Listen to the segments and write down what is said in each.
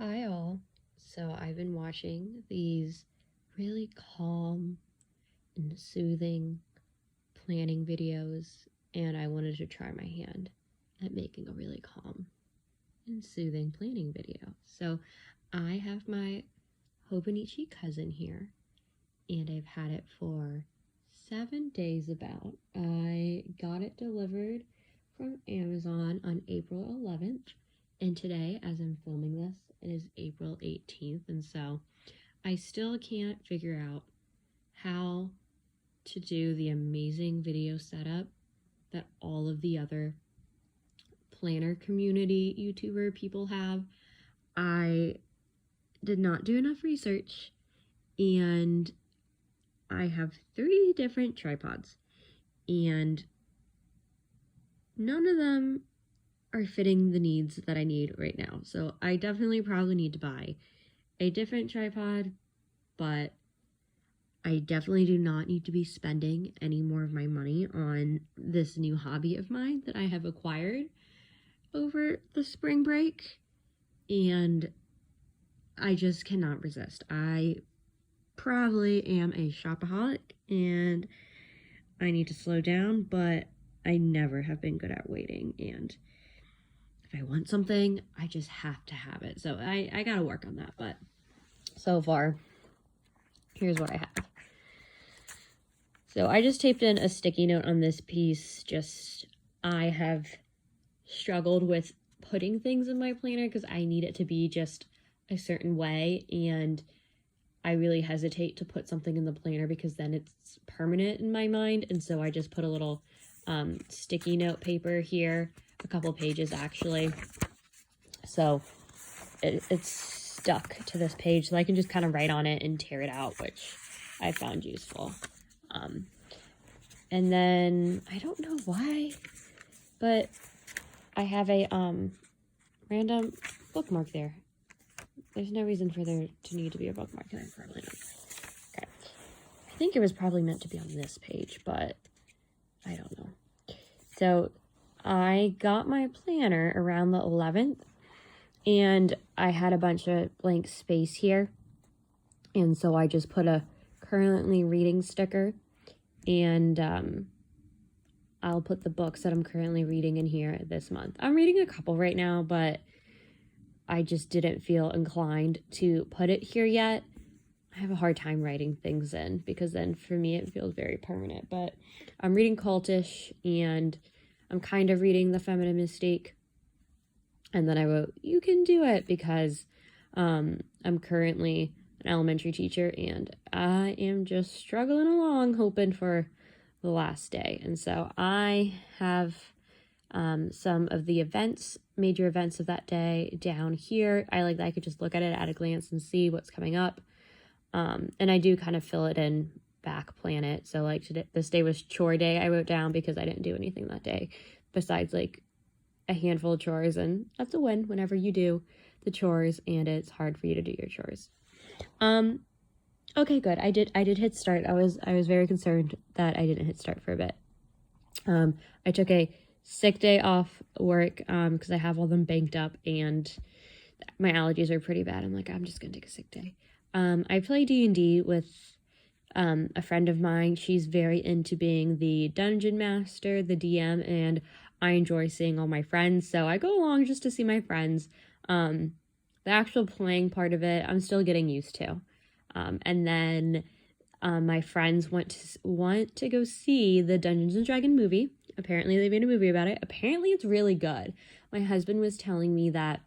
Hi all. So I've been watching these really calm and soothing planning videos, and I wanted to try my hand at making a really calm and soothing planning video. So I have my Hobonichi Cousin here, and I've had it for 7 days about. I got it delivered from Amazon on April 11th, and today, as I'm filming this, it is April 18th, and so I still can't figure out how to do the amazing video setup that all of the other planner community YouTuber people have. I did not do enough research, and I have 3 different tripods, and none of them are fitting the needs that I need right now. So I definitely probably need to buy a different tripod, but I definitely do not need to be spending any more of my money on this new hobby of mine that I have acquired over the spring break, and I just cannot resist. I probably am a shopaholic and I need to slow down, but I never have been good at waiting, and if I want something, I just have to have it. So I gotta work on that, but so far, here's what I have. So I just taped in a sticky note on this piece. I have struggled with putting things in my planner because I need it to be just a certain way, and I really hesitate to put something in the planner because then it's permanent in my mind. And so I just put a little sticky note paper here, a couple pages actually, so it's stuck to this page, so I can just kind of write on it and tear it out, which I found useful. And then I don't know why, but I have a random bookmark there. There's no reason for there to need to be a bookmark. Okay. I think it was probably meant to be on this page, but I don't know. So I got my planner around the 11th, and I had a bunch of blank space here, and so I just put a currently reading sticker, and I'll put the books that I'm currently reading in here this month. I'm reading a couple right now, but I just didn't feel inclined to put it here yet. I have a hard time writing things in because then for me it feels very permanent. But I'm reading Cultish, and I'm kind of reading The Feminine Mystique. And then I wrote, You Can Do It, because I'm currently an elementary teacher and I am just struggling along hoping for the last day. And so I have some of the major events of that day down here. I like that I could just look at it at a glance and see what's coming up. And I do kind of fill it in, back plan it. So like today, this day was chore day, I wrote down, because I didn't do anything that day besides like a handful of chores, and that's a win whenever you do the chores and it's hard for you to do your chores. Okay, good. I did hit start. I was very concerned that I didn't hit start for a bit. I took a sick day off work because I have all them banked up and my allergies are pretty bad. I'm like, I'm just gonna take a sick day. I play D&D with a friend of mine. She's very into being the dungeon master, the DM, and I enjoy seeing all my friends, so I go along just to see my friends. The actual playing part of it, I'm still getting used to. And then my friends want to go see the Dungeons and Dragons movie. Apparently they made a movie about it. Apparently it's really good. My husband was telling me that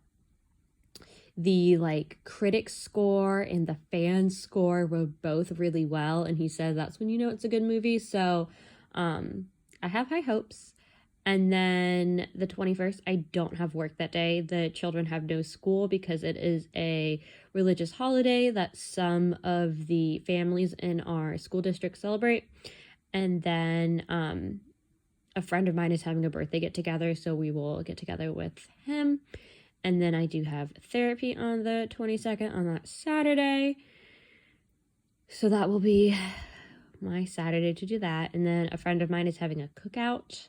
the critic score and the fan score were both really well, and he said that's when you know it's a good movie. So I have high hopes. And then the 21st, I don't have work that day. The children have no school because it is a religious holiday that some of the families in our school district celebrate. And then a friend of mine is having a birthday get together, so we will get together with him. And then I do have therapy on the 22nd on that Saturday. So that will be my Saturday to do that. And then a friend of mine is having a cookout.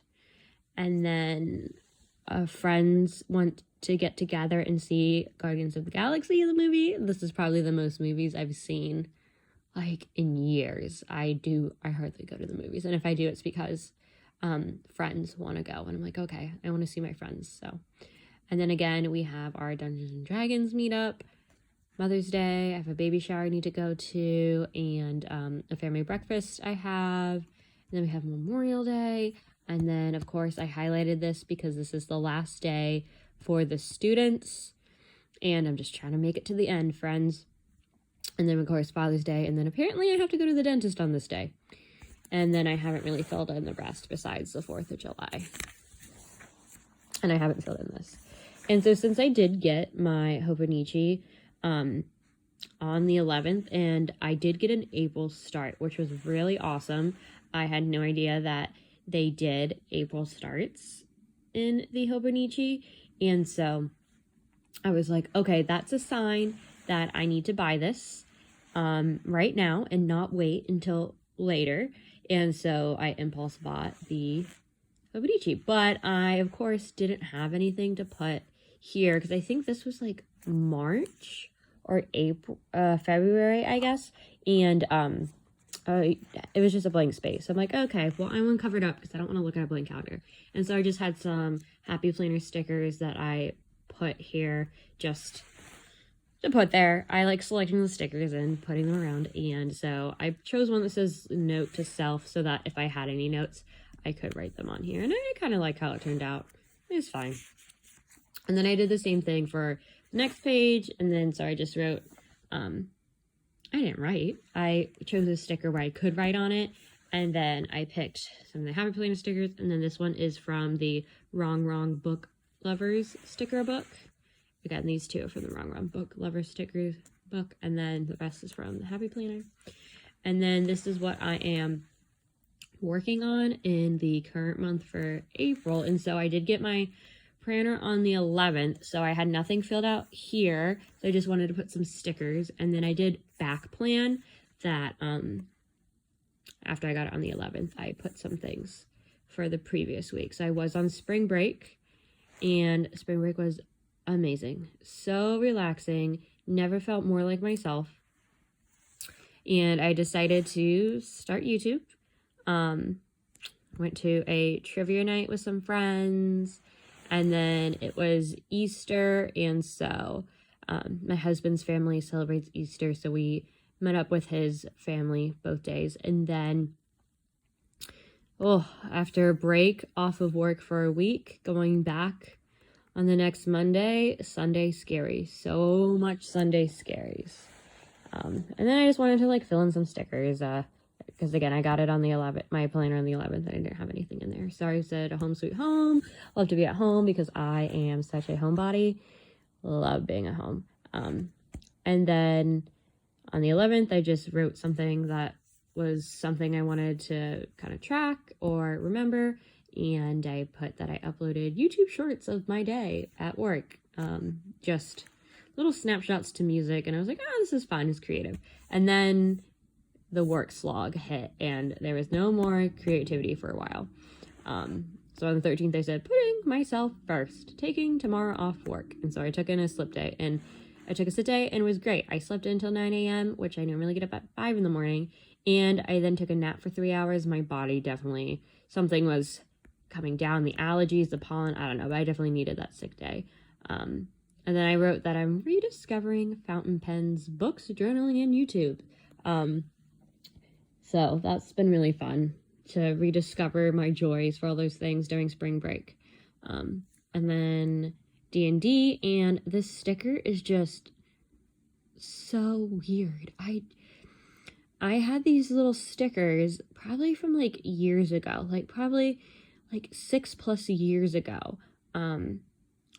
And then friends want to get together and see Guardians of the Galaxy, the movie. This is probably the most movies I've seen like in years. I hardly go to the movies, and if I do, it's because friends want to go, and I'm like, okay, I want to see my friends. So, and then again, we have our Dungeons and Dragons meetup, Mother's Day. I have a baby shower I need to go to, and a family breakfast I have, and then we have Memorial Day, and then of course I highlighted this because this is the last day for the students, and I'm just trying to make it to the end, friends. And then of course Father's Day, and then apparently I have to go to the dentist on this day. And then I haven't really filled in the rest besides the 4th of July. And I haven't filled in this. And so since I did get my Hobonichi on the 11th, and I did get an April start, which was really awesome. I had no idea that they did April starts in the Hobonichi. And so I was like, okay, that's a sign that I need to buy this right now and not wait until later. And so I impulse bought the Hobonichi, but I of course didn't have anything to put here because I think this was like March or April, February, I guess. And it was just a blank space. So I'm like, okay, well, I want covered up because I don't want to look at a blank calendar. And so I just had some Happy Planner stickers that I put here just to put there. I like selecting the stickers and putting them around, and so I chose one that says note to self so that if I had any notes I could write them on here, and I kind of like how it turned out. It was fine. And then I did the same thing for the next page, and then so I just wrote I didn't write, I chose a sticker where I could write on it, and then I picked some of the Happy Planner stickers, and then this one is from the Wrong Book Lovers sticker book. I got these two from the Wrong Book Lovers stickers book, and then the rest is from the Happy Planner. And then this is what I am working on in the current month for April. And so I did get my planner on the 11th, so I had nothing filled out here, so I just wanted to put some stickers. And then I did back plan that after I got it on the 11th, I put some things for the previous week. So I was on spring break, and spring break was amazing, so relaxing, never felt more like myself. And I decided to start YouTube. Went to a trivia night with some friends, and then it was Easter, and so my husband's family celebrates Easter, so we met up with his family both days. And then after a break off of work for a week, going back on the next Monday, Sunday scary. So much Sunday scaries. And then I just wanted to like fill in some stickers. Because again, I got it on the 11th, my planner on the 11th, and I didn't have anything in there. So I said, a home sweet home. Love to be at home because I am such a homebody. Love being at home. And then on the 11th, I just wrote something that was something I wanted to kind of track or remember. And I put that I uploaded YouTube shorts of my day at work. Just little snapshots to music. And I was like, this is fun. It's creative. And then the work slog hit, and there was no more creativity for a while. So on the 13th, I said, putting myself first, taking tomorrow off work. And so I took in a slip day, and I took a sit day, and it was great. I slept until 9 a.m., which I normally get up at 5 in the morning. And I then took a nap for 3 hours. My body definitely, something was coming down, the allergies, the pollen, I don't know, but I definitely needed that sick day. And then I wrote that I'm rediscovering fountain pens, books, journaling, and YouTube. So that's been really fun to rediscover my joys for all those things during spring break. And then D&D, and this sticker is just so weird. I had these little stickers probably from like years ago, like probably like 6+ years ago.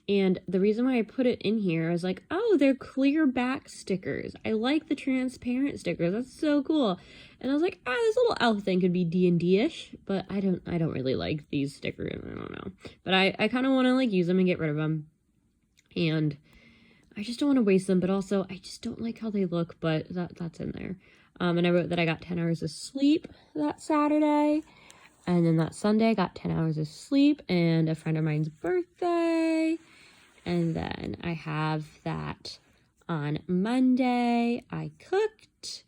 And the reason why I put it in here, I was like, oh, they're clear back stickers. I like the transparent stickers. That's so cool. And I was like, this little elf thing could be D&D-ish, but I don't really like these stickers. I don't know. But I kind of want to like use them and get rid of them. And I just don't want to waste them, but also I just don't like how they look, but that's in there. And I wrote that I got 10 hours of sleep that Saturday. And then that Sunday, I got 10 hours of sleep and a friend of mine's birthday. And then I have that on Monday. I cooked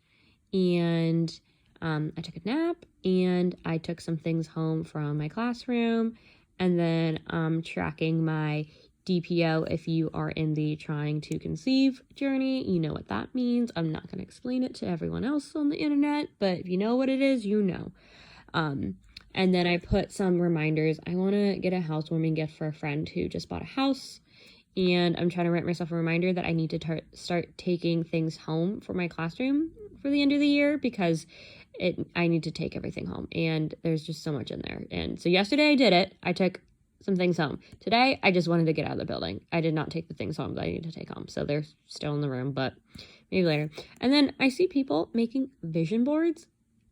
and I took a nap and I took some things home from my classroom. And then I'm tracking my DPO. If you are in the trying to conceive journey, you know what that means. I'm not going to explain it to everyone else on the internet, but if you know what it is, you know. And then I put some reminders. I want to get a housewarming gift for a friend who just bought a house. And I'm trying to write myself a reminder that I need to start taking things home for my classroom for the end of the year, because I need to take everything home. And there's just so much in there. And so yesterday I did it. I took some things home. Today, I just wanted to get out of the building. I did not take the things home that I need to take home. So they're still in the room, but maybe later. And then I see people making vision boards.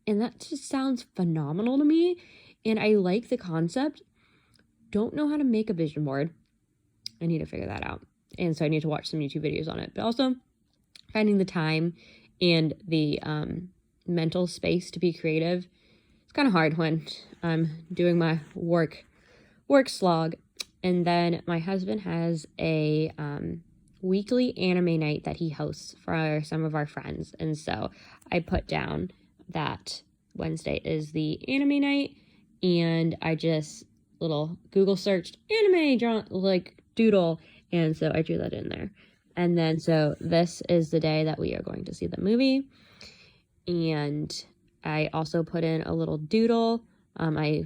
And that just sounds phenomenal to me. And I like the concept. Don't know how to make a vision board. I need to figure that out. And so I need to watch some YouTube videos on it. But also finding the time and the mental space to be creative. It's kind of hard when I'm doing my work slog. And then my husband has a weekly anime night that he hosts for some of our friends. And so I put down that Wednesday is the anime night, and I just little Google searched anime doodle, and so I drew that in there. And then so this is the day that we are going to see the movie, and I also put in a little doodle. I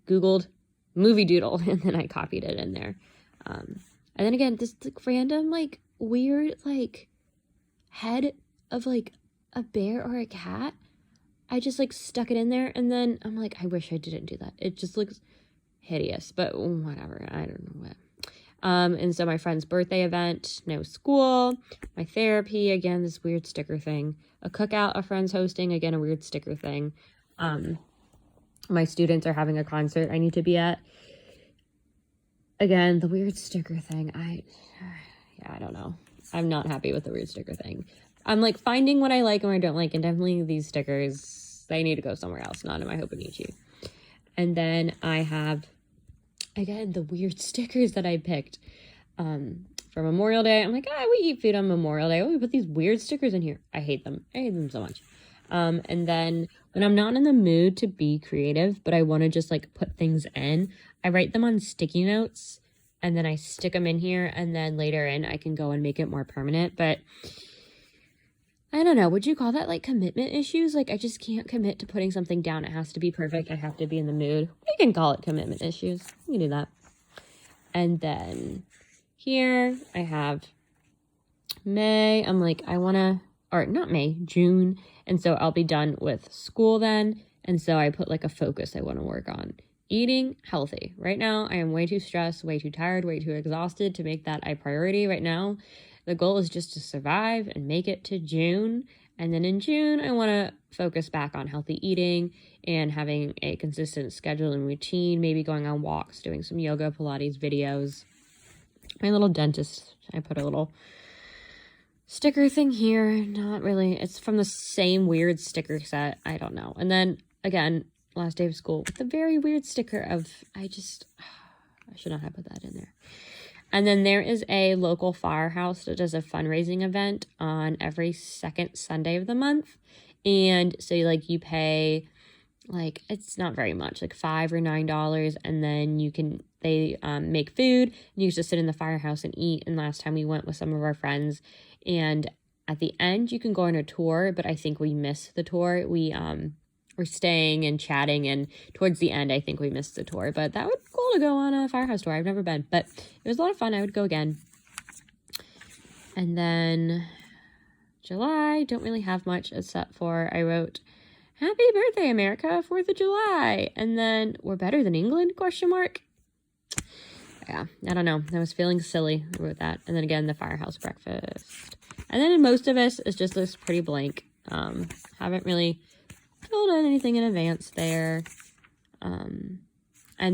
Googled movie doodle and then I copied it in there. And then again, this random weird head of a bear or a cat. I just stuck it in there, and then I'm like, I wish I didn't do that. It just looks hideous, but whatever. I don't know what. And so my friend's birthday event, no school, my therapy, again, this weird sticker thing, a cookout a friend's hosting, again, a weird sticker thing. My students are having a concert I need to be at. Again, the weird sticker thing. I don't know. I'm not happy with the weird sticker thing. I'm finding what I like and what I don't like, and definitely these stickers, they need to go somewhere else, not in my Hobonichi. And then I have, again, the weird stickers that I picked for Memorial Day. I'm like, we eat food on Memorial Day. Oh, we put these weird stickers in here. I hate them. I hate them so much. And then when I'm not in the mood to be creative, but I want to just put things in, I write them on sticky notes and then I stick them in here, and then later in I can go and make it more permanent. But I don't know. Would you call that commitment issues? I just can't commit to putting something down. It has to be perfect. I have to be in the mood. We can call it commitment issues. We can do that. And then here I have May. I'm not May, June. And so I'll be done with school then. And so I put a focus I want to work on. Eating healthy. Right now, I am way too stressed, way too tired, way too exhausted to make that a priority right now. The goal is just to survive and make it to June. And then in June, I want to focus back on healthy eating and having a consistent schedule and routine, maybe going on walks, doing some yoga, Pilates videos. My little dentist, I put a little sticker thing here. Not really. It's from the same weird sticker set. I don't know. And then, again, last day of school with the very weird sticker of, I should not have put that in there. And then there is a local firehouse that does a fundraising event on every second Sunday of the month. And so you pay it's not very much, $5 or $9, and then they make food, and you just sit in the firehouse and eat. And last time we went with some of our friends, and at the end you can go on a tour, but I think we missed the tour. We were staying and chatting, and towards the end I think we missed the tour, but that would be cool to go on a firehouse tour. I've never been, but it was a lot of fun. I would go again. And then July, don't really have much except for I wrote, "Happy birthday, America, 4th of July." And then, "We're better than England, ? Yeah, I don't know. I was feeling silly. I wrote that. And then again, the firehouse breakfast. And then most of us is just this pretty blank. Haven't really filled in anything in advance there. And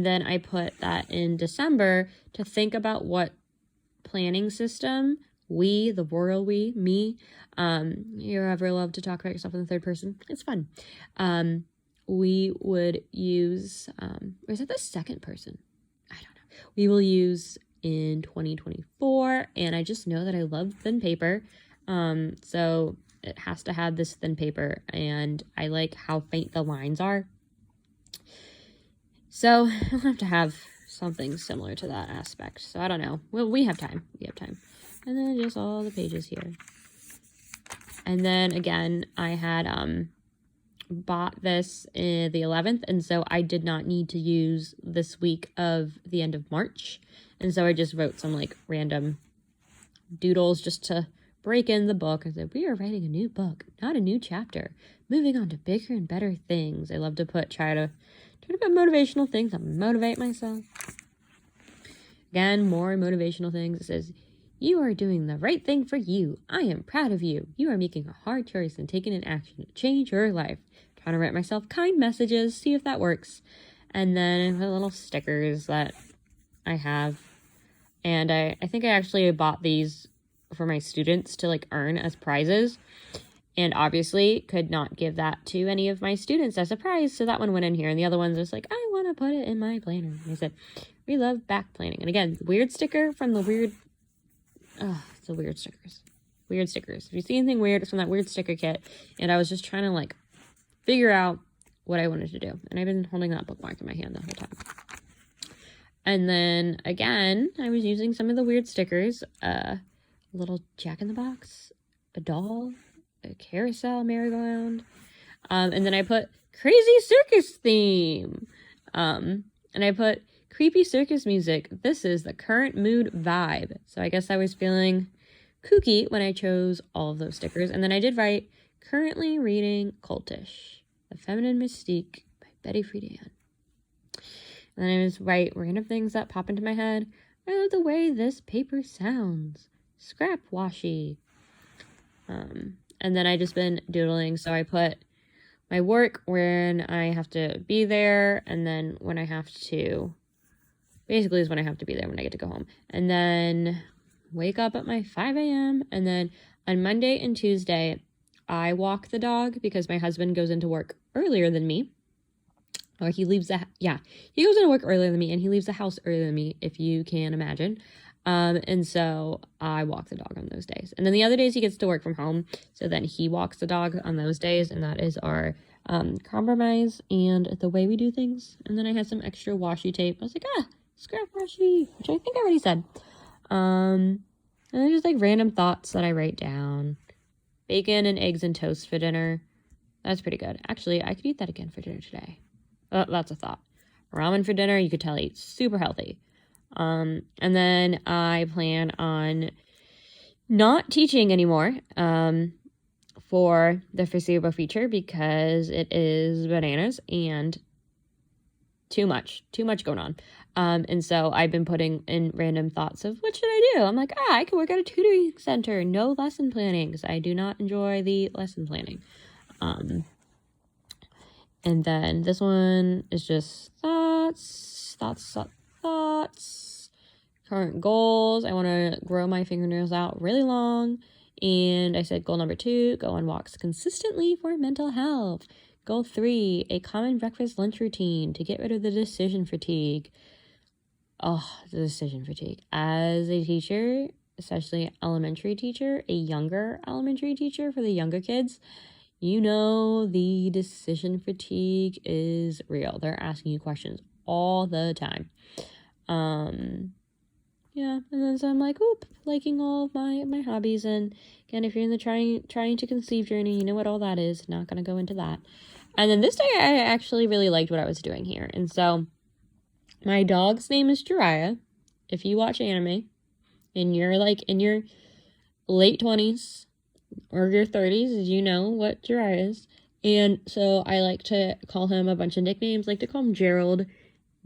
then I put that in December to think about what planning system we, the royal we, me, you ever love to talk about yourself in the third person? It's fun. we would use, or is that the second person? I don't know. We will use in 2024, and I just know that I love thin paper. So it has to have this thin paper, and I like how faint the lines are. So I'll have to have something similar to that aspect. So I don't know. Well, we have time. We have time. And then just all the pages here. And then again, I had bought this the 11th, and so I did not need to use this week of the end of March. And so I just wrote some like random doodles just to break in the book. I said, we are writing a new book, not a new chapter. Moving on to bigger and better things. I love to try to put motivational things that motivate myself. Again, more motivational things. It says, you are doing the right thing for you. I am proud of you. You are making a hard choice and taking an action to change your life. Trying to write myself kind messages, see if that works. And then the little stickers that I have. And I think I actually bought these for my students to like earn as prizes. And obviously could not give that to any of my students as a prize. So that one went in here. And the other one's just like, I want to put it in my planner. And I said, we love back planning. And again, weird sticker from the weird... Oh, it's the weird stickers. Weird stickers. If you see anything weird, it's from that weird sticker kit. And I was just trying to like figure out what I wanted to do. And I've been holding that bookmark in my hand the whole time. And then again, I was using some of the weird stickers. A little Jack-in-the-Box, a doll, a carousel, merry-go-round. And then I put crazy circus theme. And I put creepy circus music. This is the current mood vibe. So I guess I was feeling kooky when I chose all of those stickers. And then I did write, currently reading Cultish, The Feminine Mystique by Betty Friedan. And then I just write random things that pop into my head. I love the way this paper sounds. Scrap washi. And then I just been doodling. So I put my work when I have to be there. And then when I have to... Basically is when I have to be there when I get to go home. And then wake up at my 5 a.m. And then on Monday and Tuesday, I walk the dog because my husband goes into work earlier than me. Or he leaves he goes into work earlier than me and he leaves the house earlier than me, if you can imagine. And so I walk the dog on those days. And then the other days he gets to work from home. So then he walks the dog on those days. And that is our compromise and the way we do things. And then I had some extra washi tape. I was like, scrap washi, which I think I already said. And then just like random thoughts that I write down. Bacon and eggs and toast for dinner. That's pretty good. Actually, I could eat that again for dinner today. That's a thought. Ramen for dinner, you could tell I eat super healthy. And then I plan on not teaching anymore for the foreseeable future because it is bananas and too much going on. And so I've been putting in random thoughts of what should I do? I'm like, I could work at a tutoring center. No lesson planning because I do not enjoy the lesson planning. And then this one is just thoughts. Current goals. I want to grow my fingernails out really long. And I said goal number 2, go on walks consistently for mental health. Goal 3, a common breakfast lunch routine to get rid of the decision fatigue. Oh, the decision fatigue. As a teacher, especially elementary teacher, a younger elementary teacher for the younger kids, you know the decision fatigue is real. They're asking you questions all the time. Yeah, and then so I'm like, liking all of my hobbies. And again, if you're in the trying to conceive journey, you know what all that is. Not going to go into that. And then this day, I actually really liked what I was doing here. And so my dog's name is Jiraiya. If you watch anime and you're like in your late 20s or your 30s, you know what Jiraiya is. And so I like to call him a bunch of nicknames. Like to call him Gerald,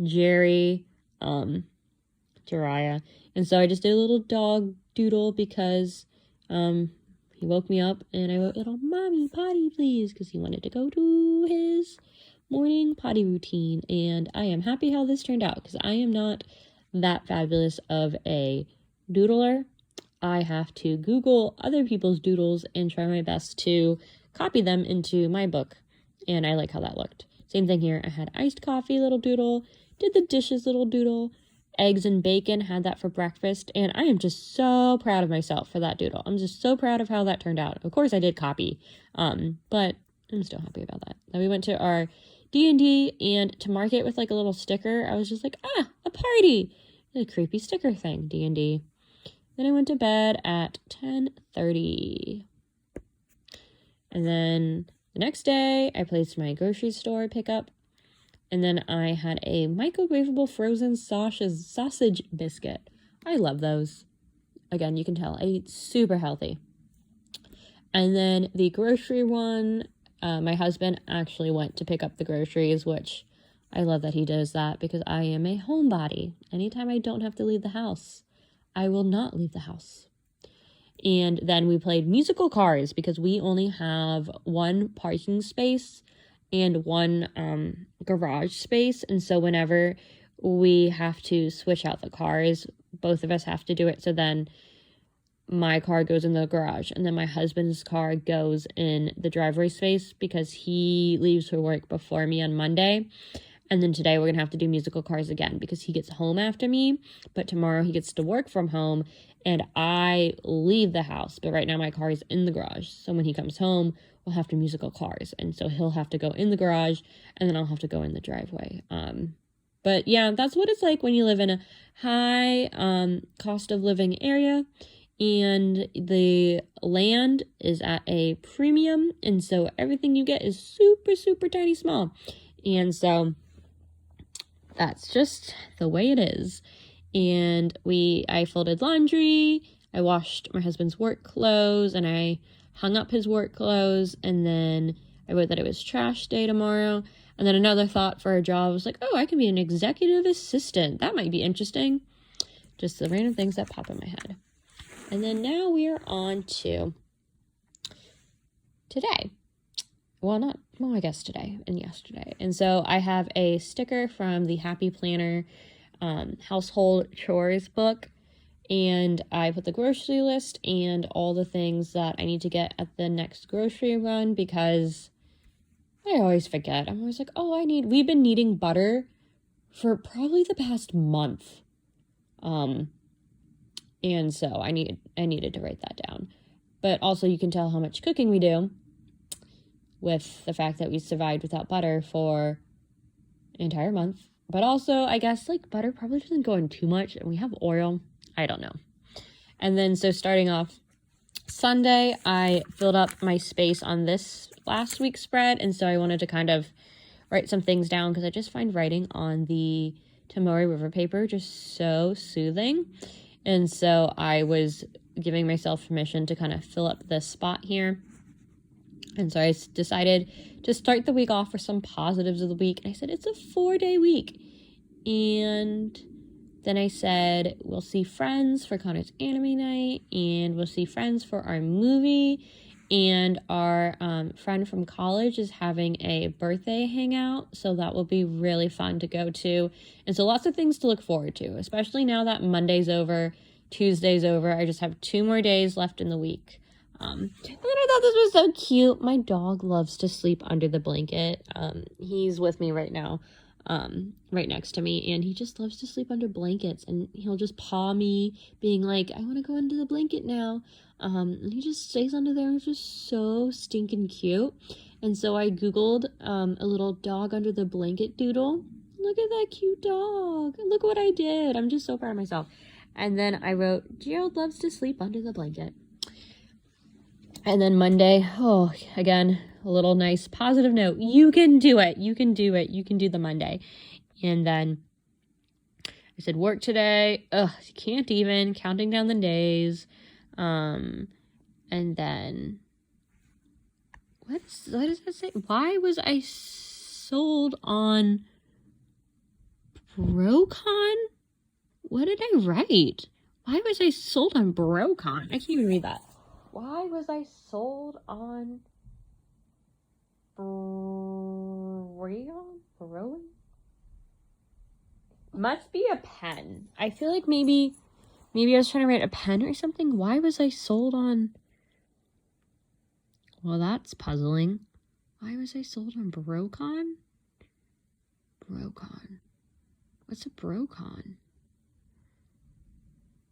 Jerry, Jiraiya. And so I just did a little dog doodle because he woke me up and I wrote little mommy potty please because he wanted to go to his morning potty routine. And I am happy how this turned out because I am not that fabulous of a doodler. I have to Google other people's doodles and try my best to copy them into my book. And I like how that looked. Same thing here. I had iced coffee, little doodle, did the dishes, little doodle, eggs and bacon, had that for breakfast, and I am just so proud of myself for that doodle. I'm just so proud of how that turned out. Of course, I did copy, but I'm still happy about that. Then we went to our D&D, and to mark it with like a little sticker, I was just like, a party, a creepy sticker thing, D&D. Then I went to bed at 10:30. And then the next day, I placed my grocery store pickup. And then I had a microwavable frozen sausage biscuit. I love those. Again, you can tell I eat super healthy. And then the grocery one, my husband actually went to pick up the groceries, which I love that he does that because I am a homebody. Anytime I don't have to leave the house, I will not leave the house. And then we played musical cars because we only have one parking space and one garage space. And so whenever we have to switch out the cars, both of us have to do it. So then my car goes in the garage and then my husband's car goes in the driveway space because he leaves for work before me on Monday. And then today we're going to have to do musical cars again because he gets home after me. But tomorrow he gets to work from home and I leave the house. But right now my car is in the garage. So when he comes home, we'll have to musical cars. And so he'll have to go in the garage and then I'll have to go in the driveway. But yeah, that's what it's like when you live in a high cost of living area. And the land is at a premium. And so everything you get is super, super tiny small. And so that's just the way it is. And I folded laundry. I washed my husband's work clothes and I hung up his work clothes. And then I wrote that it was trash day tomorrow. And then another thought for a job was like, oh, I can be an executive assistant. That might be interesting. Just the random things that pop in my head. And then now we are on to today. I guess today and yesterday. And so I have a sticker from the Happy Planner household chores book. And I put the grocery list and all the things that I need to get at the next grocery run because I always forget. I'm always like, we've been needing butter for probably the past month. And so I needed to write that down. But also you can tell how much cooking we do with the fact that we survived without butter for an entire month. But also, I guess, like, butter probably doesn't go in too much, and we have oil. I don't know. And then, so starting off Sunday, I filled up my space on this last week's spread, and so I wanted to kind of write some things down, because I just find writing on the Tamori River paper just so soothing. And so I was giving myself permission to kind of fill up this spot here. And so I decided to start the week off with some positives of the week. And I said, it's a 4-day week. And then I said, we'll see friends for Connor's anime night. And we'll see friends for our movie. And our friend from college is having a birthday hangout. So that will be really fun to go to. And so lots of things to look forward to, especially now that Monday's over, Tuesday's over. I just have 2 more days left in the week. And then I thought this was so cute. My dog loves to sleep under the blanket. He's with me right now, right next to me, and he just loves to sleep under blankets, and he'll just paw me, being like, I want to go under the blanket now. And he just stays under there, and it's just so stinking cute. And so I Googled a little dog under the blanket doodle. Look at that cute dog. Look what I did. I'm just so proud of myself. And then I wrote, Gerald loves to sleep under the blanket. And then Monday, again, a little nice positive note. You can do it. You can do it. You can do the Monday. And then I said, work today. Can't even. Counting down the days. And then, what does that say? Why was I sold on Brocon? What did I write? Why was I sold on Brocon? I can't even read that. Why was I sold on Brown? Must be a pen. I feel like maybe I was trying to write a pen or something. Why was I sold on? Well, that's puzzling. Why was I sold on Brocon? BroCon. What's a BroCon?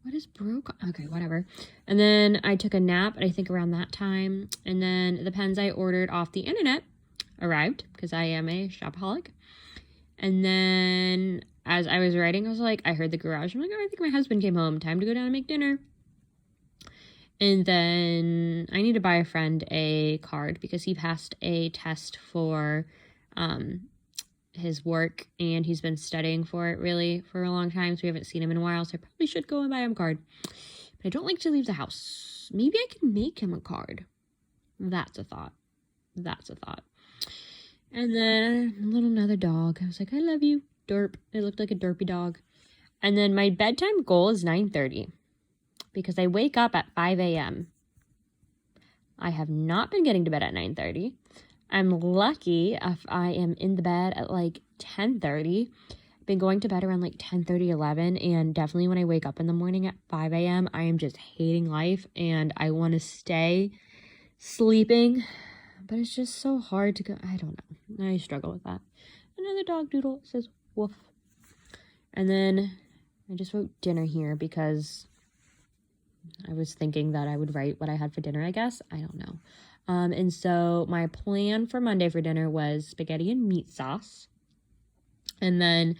What is BroCon? Okay, whatever. And then I took a nap, I think around that time. And then the pens I ordered off the internet arrived because I am a shopaholic. And then as I was writing, I was like, I heard the garage. I'm like, oh, I think my husband came home. Time to go down and make dinner. And then I need to buy a friend a card because he passed a test for his work and he's been studying for it really for a long time. So we haven't seen him in a while. So I probably should go and buy him a card. But I don't like to leave the house. Maybe I can make him a card. That's a thought. That's a thought. And then another dog. I was like, I love you, derp. It looked like a derpy dog. And then my bedtime goal is 9:30 because I wake up at 5 a.m. I have not been getting to bed at 9:30. I'm lucky if I am in the bed at like 10:30. I've been going to bed around like 10:30, 11. And definitely when I wake up in the morning at 5 a.m., I am just hating life and I want to stay sleeping. But it's just so hard to go. I don't know. I struggle with that. Another dog doodle says woof. And then I just wrote dinner here because I was thinking that I would write what I had for dinner, I guess. I don't know. And so my plan for Monday for dinner was spaghetti and meat sauce. And then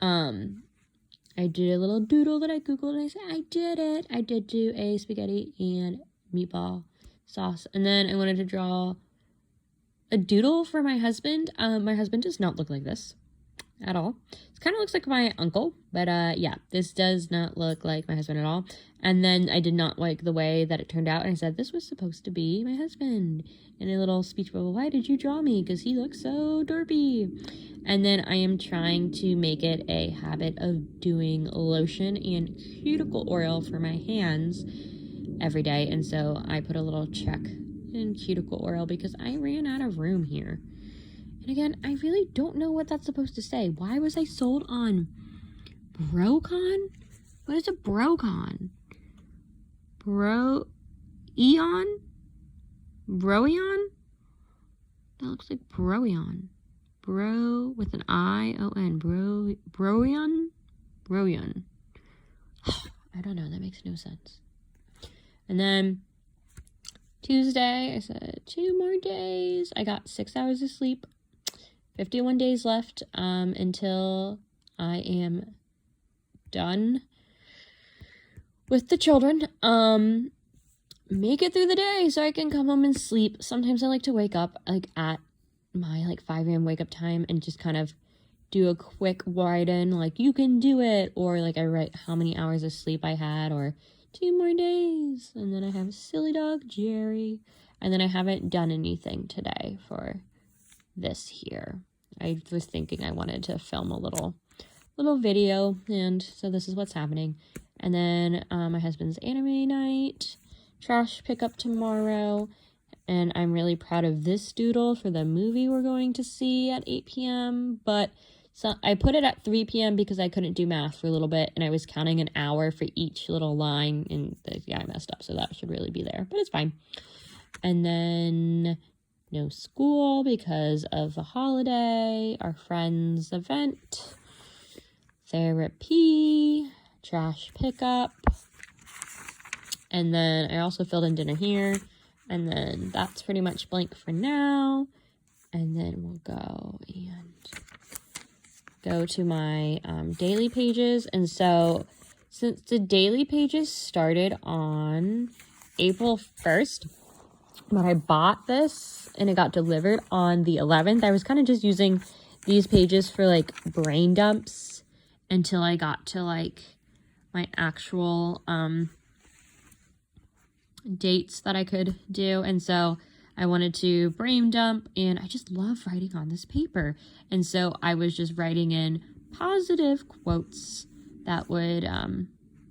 I did a little doodle that I Googled and I said, I did it. I did do a spaghetti and meatball sauce. And then I wanted to draw a doodle for my husband. My husband does not look like this at all. It kind of looks like my uncle, but yeah, this does not look like my husband at all. And then I did not like the way that it turned out, and I said, this was supposed to be my husband. In a little speech bubble, why did you draw me? Because he looks so derpy. And then I am trying to make it a habit of doing lotion and cuticle oil for my hands every day. And so I put a little check in cuticle oil because I ran out of room here. And again, I really don't know what that's supposed to say. Why was I sold on BroCon? What is a BroCon? Eon? Broeon? That looks like Broeon. Bro with an I-O-N. Broeon? Broeon. I don't know. That makes no sense. And then Tuesday, I said 2 more days. I got 6 hours of sleep. 51 days left until I am done with the children. Make it through the day so I can come home and sleep. Sometimes I like to wake up like at my 5 a.m. wake up time and just kind of do a quick write-in like you can do it, or like I write how many hours of sleep I had, or 2 more days. And then I have a silly dog Jerry, and then I haven't done anything today for this here. I was thinking I wanted to film a little video, and so this is what's happening. And then my husband's anime night, trash pickup tomorrow, and I'm really proud of this doodle for the movie we're going to see at 8 p.m. But so I put it at 3 p.m. because I couldn't do math for a little bit, and I was counting an hour for each little line, and yeah, I messed up, so that should really be there, but it's fine. And then no school because of the holiday, our friend's event, therapy, trash pickup, and then I also filled in dinner here, and then that's pretty much blank for now. And then we'll go to my daily pages. And so since the daily pages started on April 1st, but I bought this and it got delivered on the 11th, I was kind of just using these pages for like brain dumps until I got to like my actual dates that I could do. And so I wanted to brain dump, and I just love writing on this paper. And so I was just writing in positive quotes that would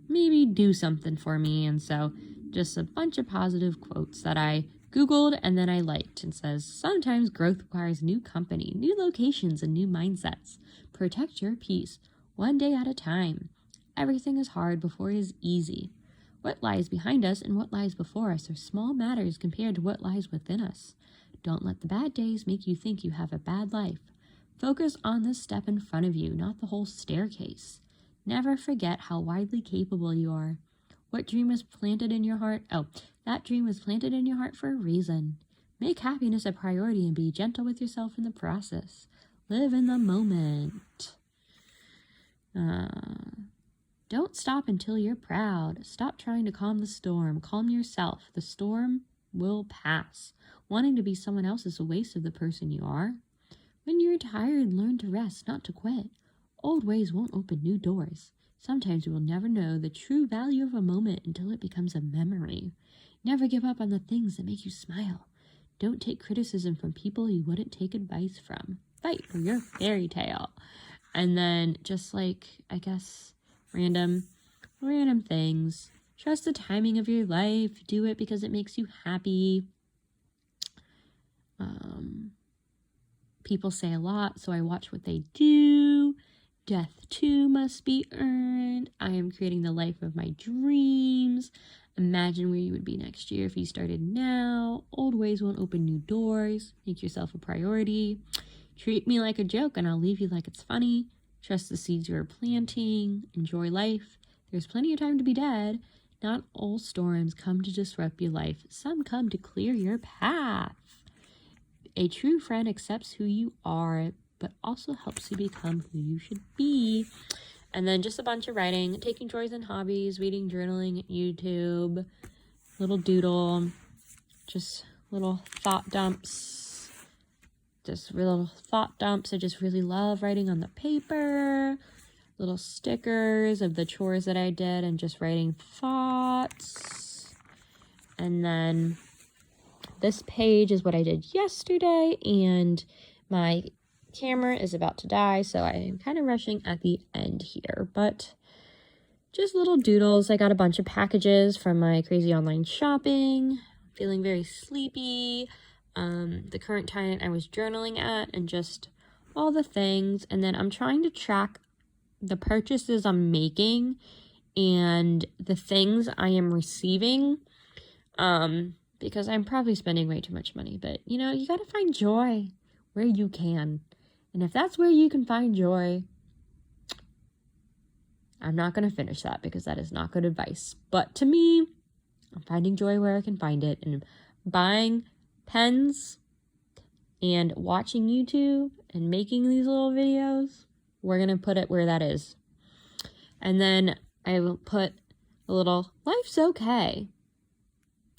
maybe do something for me. And so just a bunch of positive quotes that I Googled and then I liked. And says, sometimes growth requires new company, new locations, and new mindsets. Protect your peace, one day at a time. Everything is hard before it is easy. What lies behind us and what lies before us are small matters compared to what lies within us. Don't let the bad days make you think you have a bad life. Focus on the step in front of you, not the whole staircase. Never forget how widely capable you are. What dream was planted in your heart? Oh, that dream was planted in your heart for a reason. Make happiness a priority and be gentle with yourself in the process. Live in the moment. Don't stop until you're proud. Stop trying to calm the storm. Calm yourself. The storm will pass. Wanting to be someone else is a waste of the person you are. When you're tired, learn to rest, not to quit. Old ways won't open new doors. Sometimes you will never know the true value of a moment until it becomes a memory. Never give up on the things that make you smile. Don't take criticism from people you wouldn't take advice from. Fight for your fairy tale. And then just like, I guess, random things. Trust the timing of your life. Do it because it makes you happy. People say a lot, so I watch what they do. Death too must be earned. I am creating the life of my dreams. Imagine where you would be next year if you started now. Old ways won't open new doors. Make yourself a priority. Treat me like a joke and I'll leave you like it's funny. Trust the seeds you are planting. Enjoy life. There's plenty of time to be dead. Not all storms come to disrupt your life. Some come to clear your path. A true friend accepts who you are, but also helps you become who you should be. And then just a bunch of writing, taking joys in hobbies, reading, journaling, YouTube, little doodle, just little thought dumps. Just little thought dumps. I just really love writing on the paper. Little stickers of the chores that I did and just writing thoughts. And then this page is what I did yesterday, and my camera is about to die, so I am kind of rushing at the end here, but just little doodles. I got a bunch of packages from my crazy online shopping. Feeling very sleepy. The current time I was journaling at, and just all the things. And then I'm trying to track the purchases I'm making and the things I am receiving, because I'm probably spending way too much money. But, you know, you got to find joy where you can. And if that's where you can find joy, I'm not going to finish that because that is not good advice. But to me, I'm finding joy where I can find it. And buying pens and watching YouTube and making these little videos, we're going to put it where that is. And then I will put a little, life's okay.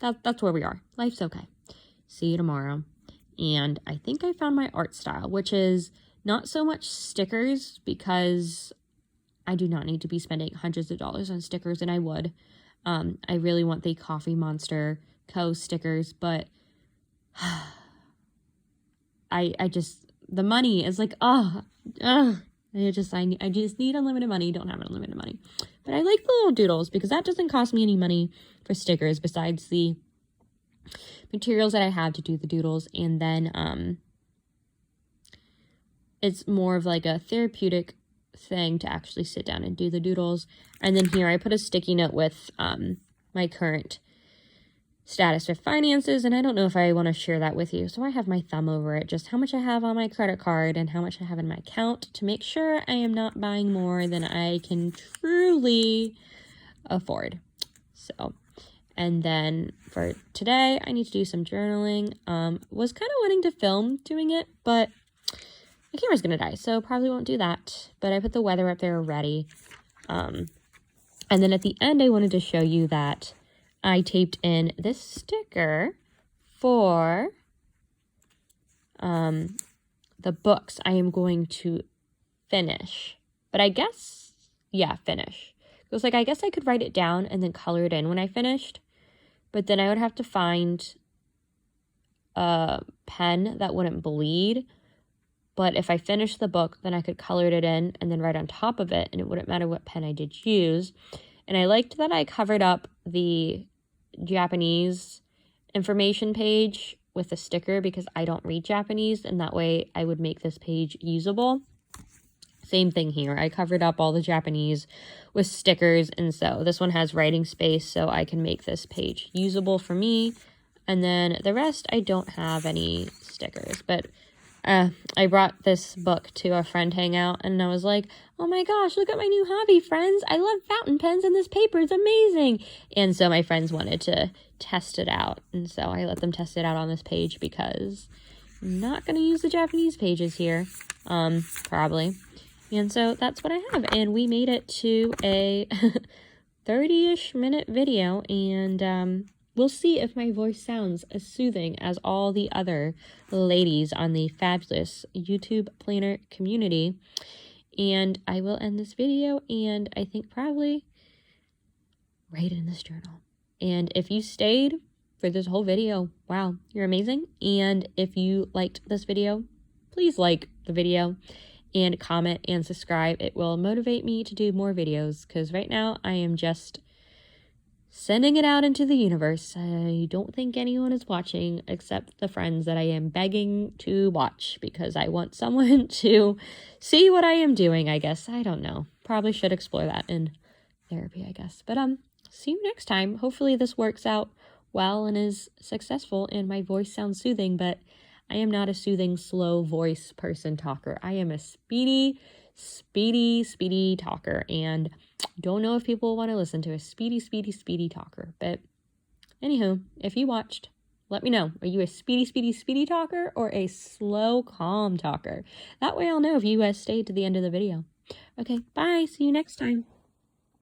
That's where we are. Life's okay. See you tomorrow. And I think I found my art style, which is not so much stickers, because I do not need to be spending hundreds of dollars on stickers, and I would. I really want the Coffee Monster Co. stickers, but I just, the money is like, I just need unlimited money. Don't have unlimited money. But I like the little doodles because that doesn't cost me any money for stickers besides the materials that I have to do the doodles. And then it's more of like a therapeutic thing to actually sit down and do the doodles. And then here I put a sticky note with my current status with finances, and I don't know if I want to share that with you, so I have my thumb over it, just how much I have on my credit card and how much I have in my account, to make sure I am not buying more than I can truly afford. So, and then for today, I need to do some journaling. Was kind of wanting to film doing it, but my camera's gonna die, so probably won't do that. But I put the weather up there already. And then at the end, I wanted to show you that I taped in this sticker for the books I am going to finish. But I guess, yeah, finish. It was like, I guess I could write it down and then color it in when I finished. But then I would have to find a pen that wouldn't bleed. But if I finished the book, then I could color it in and then write on top of it, and it wouldn't matter what pen I did use. And I liked that I covered up the Japanese information page with a sticker because I don't read Japanese, and that way I would make this page usable. Same thing here. I covered up all the Japanese with stickers, and so this one has writing space, so I can make this page usable for me. And then the rest, I don't have any stickers, but I brought this book to a friend hangout, and I was like, oh my gosh, look at my new hobby, friends. I love fountain pens, and this paper is amazing. And so my friends wanted to test it out, and so I let them test it out on this page because I'm not going to use the Japanese pages here, probably. And so that's what I have, and we made it to a 30-ish minute video, and we'll see if my voice sounds as soothing as all the other ladies on the fabulous YouTube planner community. And I will end this video, and I think probably write it in this journal. And if you stayed for this whole video, wow, you're amazing. And if you liked this video, please like the video and comment and subscribe. It will motivate me to do more videos, because right now I am just sending it out into the universe. I don't think anyone is watching except the friends that I am begging to watch, because I want someone to see what I am doing, I guess. I don't know. Probably should explore that in therapy, I guess. But see you next time. Hopefully this works out well and is successful and my voice sounds soothing, but I am not a soothing, slow voice person talker. I am a speedy talker, and don't know if people want to listen to a speedy talker. But anywho, if you watched, let me know. Are you a speedy talker or a slow, calm talker? That way I'll know if you stayed to the end of the video. Okay, bye. See you next time.